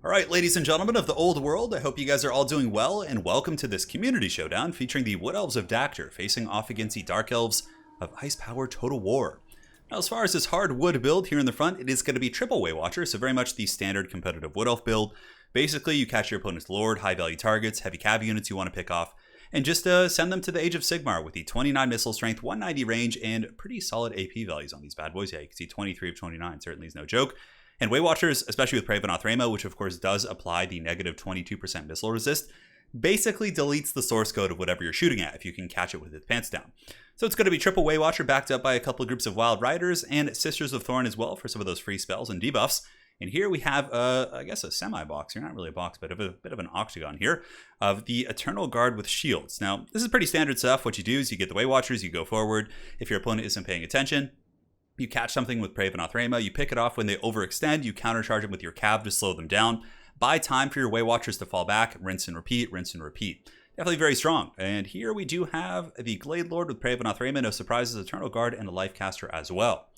Alright, ladies and gentlemen of the old world, I hope you guys are all doing well, and welcome to this community showdown featuring the Wood Elves of Dactyr facing off against the Dark Elves of Ice Power Total War. Now, as far as this hard wood build here in the front, it is going to be triple Way Watcher, so very much the standard competitive Wood Elf build. Basically, you catch your opponent's Lord, high value targets, heavy cav units you want to pick off, and just send them to the Age of Sigmar with the 29 missile strength, 190 range, and pretty solid AP values on these bad boys. Yeah, you can see 23 of 29, certainly is no joke. And Way Watchers, especially with Pravenoth Rama, which of course does apply the negative 22% missile resist, basically deletes the source code of whatever you're shooting at if you can catch it with its pants down. So it's going to be triple Way Watcher backed up by a couple of groups of Wild Riders and Sisters of Thorn as well for some of those free spells and debuffs. And here we have, I guess, a semi-box here, not really a box, but a bit of an octagon here of the Eternal Guard with shields. Now, this is pretty standard stuff. What you do is you get the Way Watchers, you go forward. If your opponent isn't paying attention, you catch something with Pravenoth Rama, you pick it off when they overextend, you countercharge them with your cav to slow them down. Buy time for your Way Watchers to fall back, rinse and repeat, rinse and repeat. Definitely very strong. And here we do have the Glade Lord with Pravenoth Rama, no surprises, Eternal Guard, and a Life Caster as well.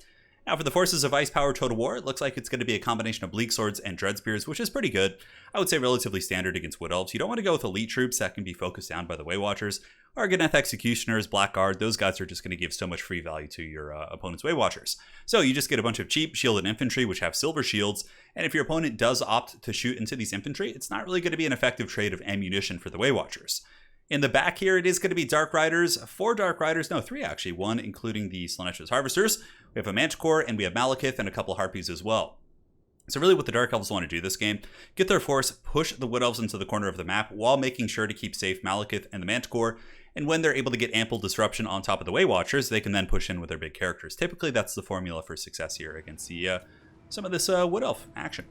Now for the forces of Ice Power Total War, it looks like it's going to be a combination of Bleak Swords and Dread Spears, which is pretty good. I would say relatively standard against Wood Elves. You don't want to go with elite troops that can be focused down by the Way Watchers. Argoneth Executioners, Blackguard, those guys are just going to give so much free value to your opponent's Way Watchers. So you just get a bunch of cheap shielded infantry, which have silver shields, and if your opponent does opt to shoot into these infantry, it's not really going to be an effective trade of ammunition for the Way Watchers. In the back here, it is going to be Dark Riders, 4 Dark Riders, no, 3 actually, 1 including the Slaanesha's Harvesters. We have a Manticore, and we have Malekith, and a couple Harpies as well. So really what the Dark Elves want to do this game, get their force, push the Wood Elves into the corner of the map while making sure to keep safe Malekith and the Manticore, and when they're able to get ample disruption on top of the Way Watchers, they can then push in with their big characters. Typically, that's the formula for success here against the some of this Wood Elf action.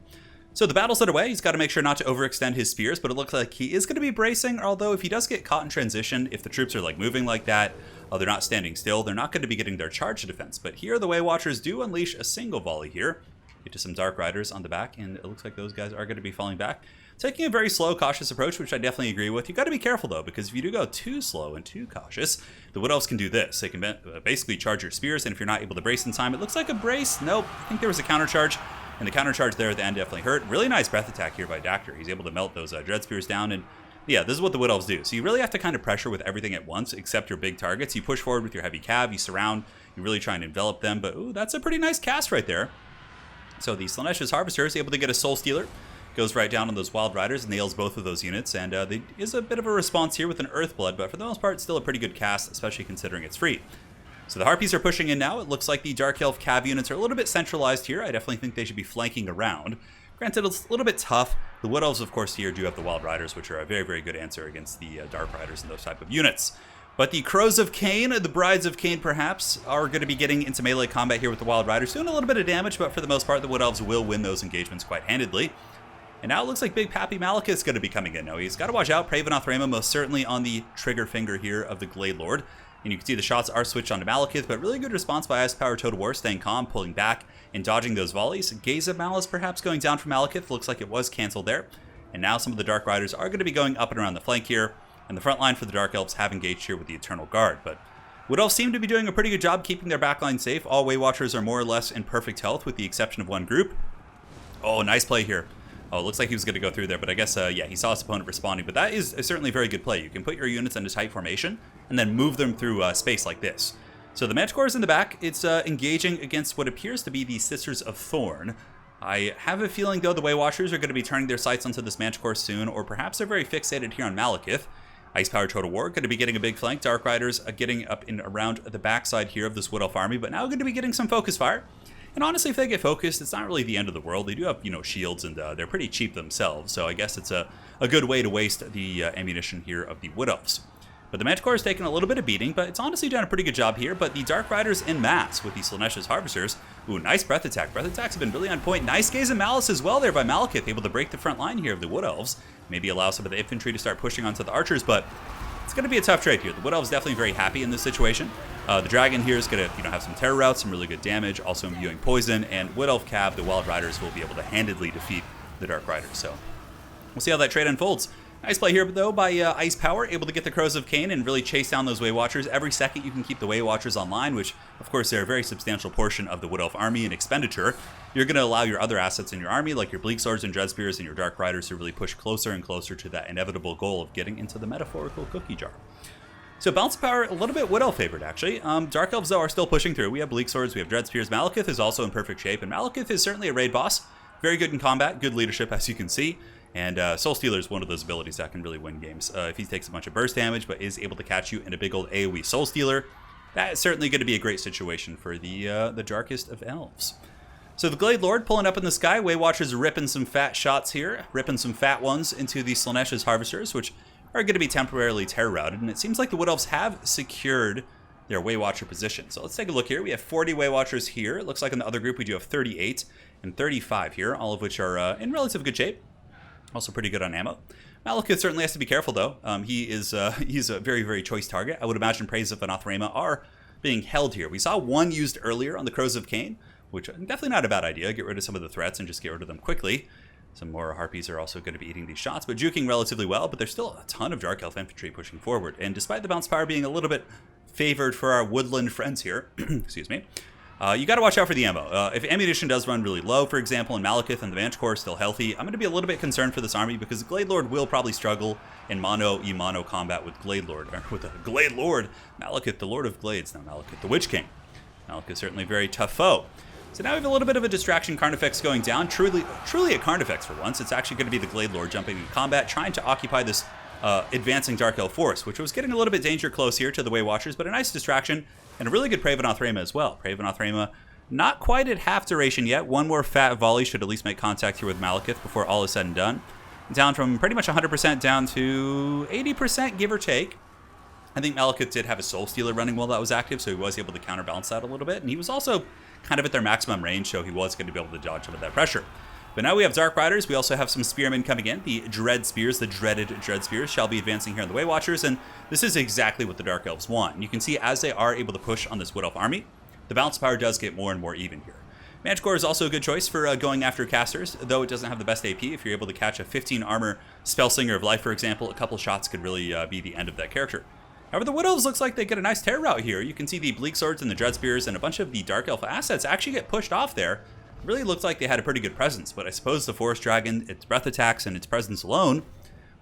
So the battle's underway. He's got to make sure not to overextend his spears, but it looks like he is going to be bracing, although if he does get caught in transition, if the troops are like moving like that, they're not standing still, they're not going to be getting their charge defense. But here the Way Watchers do unleash a single volley here. Get to some Dark Riders on the back, and it looks like those guys are going to be falling back. Taking a very slow, cautious approach, which I definitely agree with. You got to be careful though, because if you do go too slow and too cautious, the Wood Elves can do this. They can basically charge your spears, and if you're not able to brace in time, it looks like a brace. Nope, I think there was a counter charge. And the counter charge there at the end definitely hurt. Really nice breath attack here by Dactyr. He's able to melt those Dread Spears down. And yeah, this is what the Wood Elves do. So you really have to kind of pressure with everything at once, except your big targets. You push forward with your heavy cav, you surround, you really try and envelop them. But ooh, that's a pretty nice cast right there. So the Slaanesha's Harvester is able to get a Soul Stealer. Goes right down on those Wild Riders, nails both of those units. And there is a bit of a response here with an Earthblood, but for the most part, still a pretty good cast, especially considering it's free. So the Harpies are pushing in now. It looks like the Dark Elf cav units are a little bit centralized here. I definitely think they should be flanking around. Granted, it's a little bit tough. The Wood Elves, of course, here do have the Wild Riders, which are a very, very good answer against the Dark Riders and those type of units. But the Crows of Cain, the Brides of Cain, perhaps, are going to be getting into melee combat here with the Wild Riders, doing a little bit of damage, but for the most part, the Wood Elves will win those engagements quite handedly. And now it looks like Big Pappy Malekith is going to be coming in. Now, he's got to watch out. Pravenoth Rama most certainly on the trigger finger here of the Glade Lord. And you can see the shots are switched onto Malekith, but really good response by Ice Power Total War, staying calm, pulling back, and dodging those volleys. Gaze of Malice perhaps going down from Malekith. Looks like it was cancelled there. And now some of the Dark Riders are going to be going up and around the flank here. And the front line for the Dark Elves have engaged here with the Eternal Guard. But Wood Elves seem to be doing a pretty good job keeping their backline safe. All Way Watchers are more or less in perfect health with the exception of one group. Oh, nice play here. Oh, it looks like he was going to go through there, but I guess, yeah, he saw his opponent responding. But that is certainly a very good play. You can put your units into tight formation and then move them through space like this. So the Manticore is in the back. It's engaging against what appears to be the Sisters of Thorn. I have a feeling, though, the Way Watchers are going to be turning their sights onto this Manticore soon, or perhaps they're very fixated here on Malekith. Ice Power Total War going to be getting a big flank. Dark Riders getting up and around the backside here of this Wood Elf army, but now going to be getting some focus fire. And honestly, if they get focused, it's not really the end of the world. They do have, shields, and they're pretty cheap themselves. So I guess it's a good way to waste the ammunition here of the Wood Elves. But the Manticore is taking a little bit of beating, but it's honestly done a pretty good job here. But the Dark Riders en masse with the Slaanesha's Harvesters. Ooh, nice breath attack. Breath attacks have been really on point. Nice Gaze of Malice as well there by Malekith, able to break the front line here of the Wood Elves. Maybe allow some of the infantry to start pushing onto the archers, but it's going to be a tough trade here. The Wood Elves definitely very happy in this situation. The Dragon here is going to have some terror routes, some really good damage, also imbuing poison, and Wood Elf Cav, the Wild Riders, will be able to handedly defeat the Dark Riders. So we'll see how that trade unfolds. Nice play here, though, by Ice Power, able to get the Crows of Cain and really chase down those Way Watchers. Every second you can keep the Way Watchers online, which, of course, they're a very substantial portion of the Wood Elf army and expenditure. You're going to allow your other assets in your army, like your Bleak Swords and Dread Spears and your Dark Riders, to really push closer and closer to that inevitable goal of getting into the metaphorical cookie jar. So Balance Power, a little bit Wood Elf favored, actually. Dark Elves, though, are still pushing through. We have Bleak Swords, we have Dread Spears. Malekith is also in perfect shape, and Malekith is certainly a raid boss. Very good in combat, good leadership, as you can see. And Soul Stealer is one of those abilities that can really win games. If he takes a bunch of burst damage, but is able to catch you in a big old AoE Soul Stealer, that is certainly going to be a great situation for the darkest of elves. So the Glade Lord pulling up in the sky. Way Watchers ripping some fat shots here, ripping some fat ones into the Slaanesha's Harvesters, which are going to be temporarily terror routed. And it seems like the Wood Elves have secured their Way Watcher position. So let's take a look here. We have 40 Way Watchers here. It looks like in the other group we do have 38 and 35 here, all of which are in relative good shape. Also pretty good on ammo. Malekith certainly has to be careful, though. He's a very, very choice target. I would imagine Praise of Anathrema are being held here. We saw one used earlier on the Crows of Cain, which definitely not a bad idea. Get rid of some of the threats and just get rid of them quickly. Some more Harpies are also going to be eating these shots, but juking relatively well. But there's still a ton of Dark Elf infantry pushing forward. And despite the bounce power being a little bit favored for our woodland friends here, excuse me, you got to watch out for the ammo. If ammunition does run really low, for example, and Malekith and the Manticore are still healthy, I'm going to be a little bit concerned for this army because the Glade Lord will probably struggle in mono combat with Glade Lord, or with the Glade Lord, Malekith, the Lord of Glades, not Malekith, the Witch King. Malekith certainly a very tough foe. So now we have a little bit of a distraction. Carnifex going down. Truly a Carnifex for once. It's actually going to be the Glade Lord jumping in combat, trying to occupy this advancing Dark Elf force, which was getting a little bit danger close here to the Way Watchers, but a nice distraction. And a really good Praven Anathrema as well. Praven Anathrema not quite at half duration yet. One more fat volley should at least make contact here with Malekith before all is said and done. Down from pretty much 100% down to 80%, give or take. I think Malekith did have a Soul Stealer running while that was active, so he was able to counterbalance that a little bit. And he was also kind of at their maximum range, so he was going to be able to dodge some of that pressure. But now we have Dark Riders. We also have some Spearmen coming in. The Dread Spears, the dreaded Dread Spears, shall be advancing here in the Way Watchers, and this is exactly what the Dark Elves want. And you can see as they are able to push on this Wood Elf army, the bounce power does get more and more even here. Manticore is also a good choice for going after casters, though it doesn't have the best AP. If you're able to catch a 15 armor Spellslinger of Life, for example, a couple shots could really be the end of that character. However, the Wood Elves looks like they get a nice tear route here. You can see the Bleak Swords and the Dread Spears and a bunch of the Dark Elf assets actually get pushed off there. Really looked like they had a pretty good presence, but I suppose the Forest Dragon, its breath attacks, and its presence alone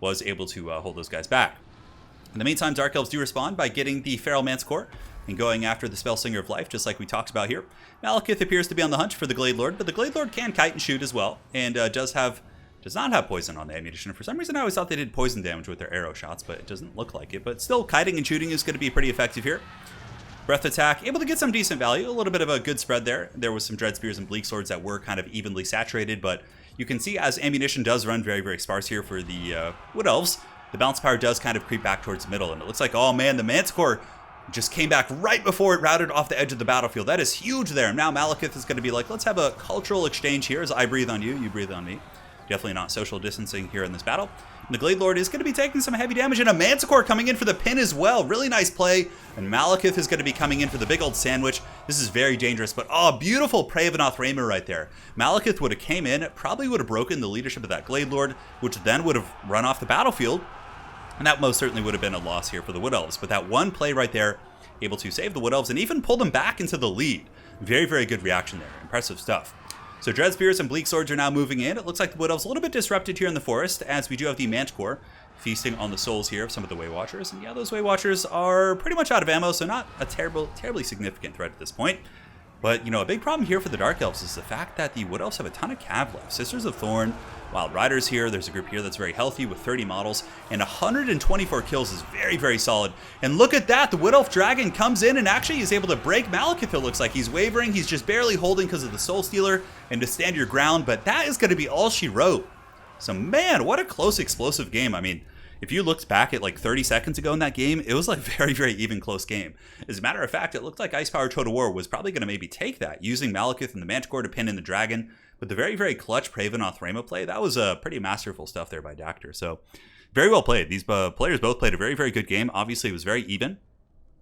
was able to hold those guys back. In the meantime, Dark Elves do respond by getting the Feral Manticore and going after the Spellslinger of Life, just like we talked about here. Malekith appears to be on the hunt for the Glade Lord, but the Glade Lord can kite and shoot as well, and does not have poison on the ammunition. For some reason, I always thought they did poison damage with their arrow shots, but it doesn't look like it. But still, kiting and shooting is going to be pretty effective here. Breath attack, able to get some decent value, a little bit of a good spread there. There was some Dread Spears and Bleak Swords that were kind of evenly saturated, but you can see as ammunition does run very, very sparse here for the Wood Elves, the bounce power does kind of creep back towards the middle, and it looks like, oh man, the Manticore just came back right before it routed off the edge of the battlefield. That is huge there. Now Malekith is going to be like, let's have a cultural exchange here as I breathe on you, you breathe on me. Definitely not social distancing here in this battle. And the Glade Lord is going to be taking some heavy damage, and a Manticore coming in for the pin as well. Really nice play. And Malekith is going to be coming in for the big old sandwich. This is very dangerous, but oh, beautiful Prey of Anathrema right there. Malekith would have came in, probably would have broken the leadership of that Glade Lord, which then would have run off the battlefield. And that most certainly would have been a loss here for the Wood Elves. But that one play right there, able to save the Wood Elves and even pull them back into the lead. Very, very good reaction there. Impressive stuff. So Dread Spears and Bleak Swords are now moving in. It looks like the Wood Elves a little bit disrupted here in the forest, as we do have the Manticore feasting on the souls here of some of the Way Watchers. And yeah, those Way Watchers are pretty much out of ammo, so not a terribly significant threat at this point. But, you know, a big problem here for the Dark Elves is the fact that the Wood Elves have a ton of cav left. Sisters of Thorn, Wild Riders here. There's a group here that's very healthy with 30 models, and 124 kills is very, very solid. And look at that, the Wood Elf Dragon comes in and actually is able to break Malekith. It looks like he's wavering. He's just barely holding because of the Soul Stealer and to stand your ground, but that is going to be all she wrote. So, man, what a close, explosive game. I mean, if you looked back at like 30 seconds ago in that game, it was like very, very even close game. As a matter of fact, it looked like Ice Power Total War was probably going to maybe take that, using Malekith and the Manticore to pin in the Dragon. But the very, very clutch Praven Anathrema play, that was pretty masterful stuff there by Dactyr. So, very well played. These players both played a very, very good game. Obviously, it was very even.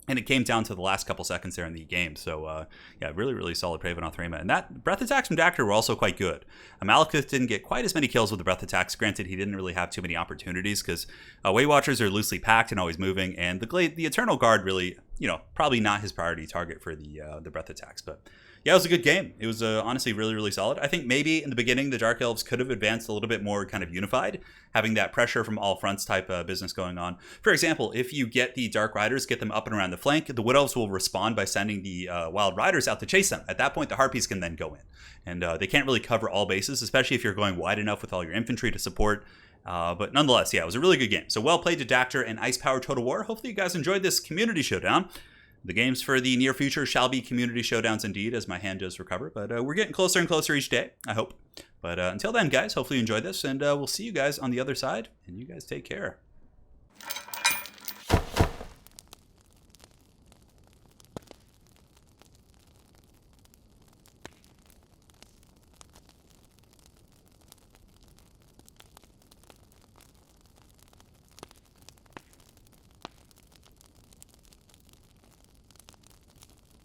And it came down to the last couple seconds there in the game. So, yeah, really, really solid Praven off Threma. And that breath attacks from Dactyr were also quite good. Malekith didn't get quite as many kills with the breath attacks. Granted, he didn't really have too many opportunities because Weight Watchers are loosely packed and always moving. And the Eternal Guard really, probably not his priority target for the breath attacks. But yeah, it was a good game. It was honestly really, really solid. I think maybe in the beginning, the Dark Elves could have advanced a little bit more kind of unified, having that pressure from all fronts type business going on. For example, if you get the Dark Riders, get them up and around the flank, the Wood Elves will respond by sending the Wild Riders out to chase them. At that point, the Harpies can then go in. And they can't really cover all bases, especially if you're going wide enough with all your infantry to support. But nonetheless, yeah, it was a really good game. So well played to Dactyr and Ice Power Total War. Hopefully you guys enjoyed this community showdown. The games for the near future shall be community showdowns indeed, as my hand does recover. But we're getting closer and closer each day, I hope. But until then, guys, hopefully you enjoyed this, and we'll see you guys on the other side, and you guys take care.